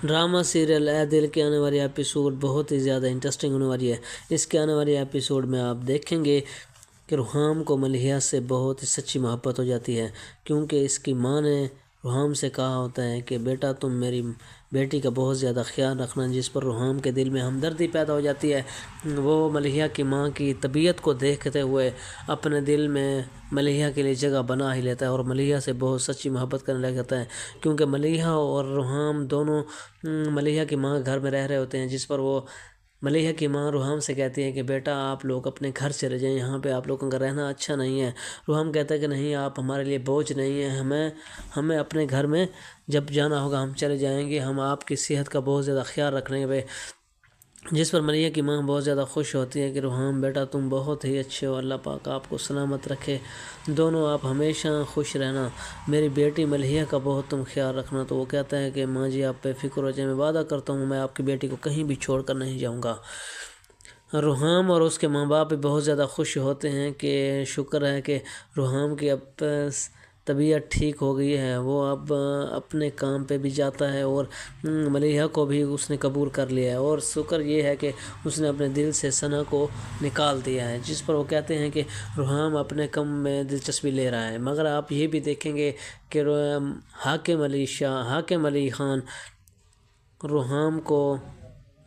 Drama serial ए दिल के आने वाली एपिसोड बहुत ही ज़्यादा इंटरेस्टिंग होने वाली है। इसके आने वाली एपिसोड में आप देखेंगे कि रुहाम को मलिहा से बहुत ही सच्ची मोहब्बत हो जाती है, क्योंकि इसकी माँ ने रुहाम से कहा होता है कि बेटा तुम मेरी बेटी का बहुत ज़्यादा ख्याल रखना, जिस पर रुहाम के दिल में हमदर्दी पैदा हो जाती है। वो मलिहा की माँ की तबीयत को देखते हुए अपने दिल में मलिहा के लिए जगह बना ही लेता है और मलिहा से बहुत सच्ची मोहब्बत करने लग जाता है, क्योंकि मलिहा और रुहाम दोनों मलिहा की माँ घर में रह रहे होते हैं, जिस पर वो मलिहा की माँ रुहाम से कहती है कि बेटा आप लोग अपने घर चले जाएं, यहाँ पे आप लोगों का रहना अच्छा नहीं है। रुहाम कहता है कि नहीं, आप हमारे लिए बोझ नहीं है, हमें अपने घर में जब जाना होगा हम चले जाएंगे, हम आपकी सेहत का बहुत ज़्यादा ख्याल रखेंगे। जिस पर मलिहा की माँ बहुत ज़्यादा खुश होती है कि रुहाम बेटा तुम बहुत ही अच्छे हो, अल्लाह पाक आपको सलामत रखे, दोनों आप हमेशा खुश रहना, मेरी बेटी मलिहा का बहुत तुम ख्याल रखना। तो वो कहता है कि माँ जी आप बेफिक्र हो जाए, मैं वादा करता हूँ मैं आपकी बेटी को कहीं भी छोड़ कर नहीं जाऊँगा। रुहाम और उसके माँ बाप भी बहुत ज़्यादा खुश होते हैं कि शुक्र है कि रुहाम की अब तबीयत ठीक हो गई है, वो अब अपने काम पे भी जाता है और मलिहा को भी उसने कबूल कर लिया है। और शुक्र ये है कि उसने अपने दिल से सना को निकाल दिया है, जिस पर वो कहते हैं कि रुहाम अपने कम में दिलचस्पी ले रहा है। मगर आप ये भी देखेंगे कि हाकिम अली खान रुहाम को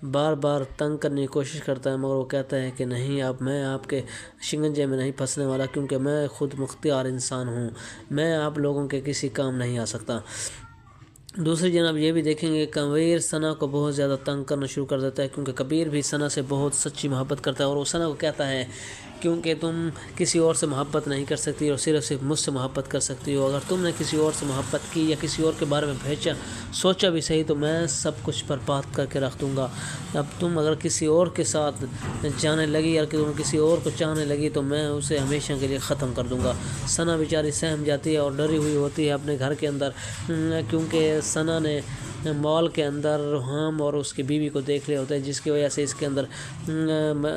बार बार तंग करने की कोशिश करता है, मगर वो कहता है कि नहीं, अब मैं आपके शिकंजे में नहीं फंसने वाला, क्योंकि मैं खुद मुख्तियार इंसान हूँ, मैं आप लोगों के किसी काम नहीं आ सकता। दूसरी जनाब ये भी देखेंगे कबीर सना को बहुत ज़्यादा तंग करना शुरू कर देता है, क्योंकि कबीर भी सना से बहुत सच्ची मोहब्बत करता है और वो सना को कहता है क्योंकि तुम किसी और से मोहब्बत नहीं कर सकती और सिर्फ मुझसे मोहब्बत कर सकती हो, अगर तुमने किसी और से मोहब्बत की या किसी और के बारे में सोचा भी सही तो मैं सब कुछ बर्बाद करके रख दूँगा। अब तुम अगर किसी और के साथ जाने लगी या तुम किसी और को चाहने लगी तो मैं उसे हमेशा के लिए ख़त्म कर दूँगा। सना बेचारी सहम जाती है और डरी हुई होती है अपने घर के अंदर, क्योंकि सना ने मॉल के अंदर रुहाम और उसकी बीवी को देख लिया होता है, जिसकी वजह से इसके अंदर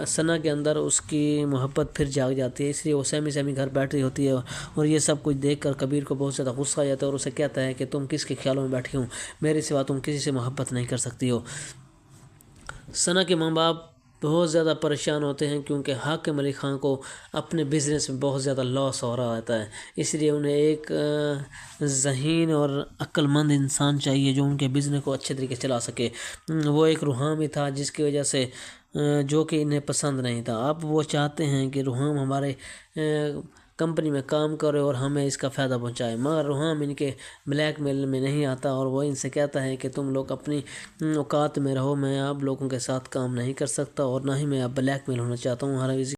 सना के अंदर उसकी मोहब्बत फिर जाग जाती है, इसलिए वो सहमी घर बैठ रही होती है। और ये सब कुछ देखकर कबीर को बहुत ज़्यादा गुस्सा आ जाता है और उसे कहता है कि तुम किसके ख्यालों में बैठी हो, मेरे सिवा तुम किसी से मोहब्बत नहीं कर सकती हो। सना के माँ बाप बहुत ज़्यादा परेशान होते हैं, क्योंकि हाकिम अली खान को अपने बिज़नेस में बहुत ज़्यादा लॉस हो रहा होता है, इसलिए उन्हें एक ज़हीन और अक्लमंद इंसान चाहिए जो उनके बिज़नेस को अच्छे तरीके से चला सके। वो एक रुहाम ही था, जिसकी वजह से जो कि इन्हें पसंद नहीं था। अब वो चाहते हैं कि रुहाम हमारे कंपनी में काम करे और हमें इसका फ़ायदा पहुंचाए, मगर रुहाम इनके ब्लैक मेल में नहीं आता और वो इनसे कहता है कि तुम लोग अपनी औकात में रहो, मैं आप लोगों के साथ काम नहीं कर सकता और ना ही मैं अब ब्लैक मेल होना चाहता हूँ। हर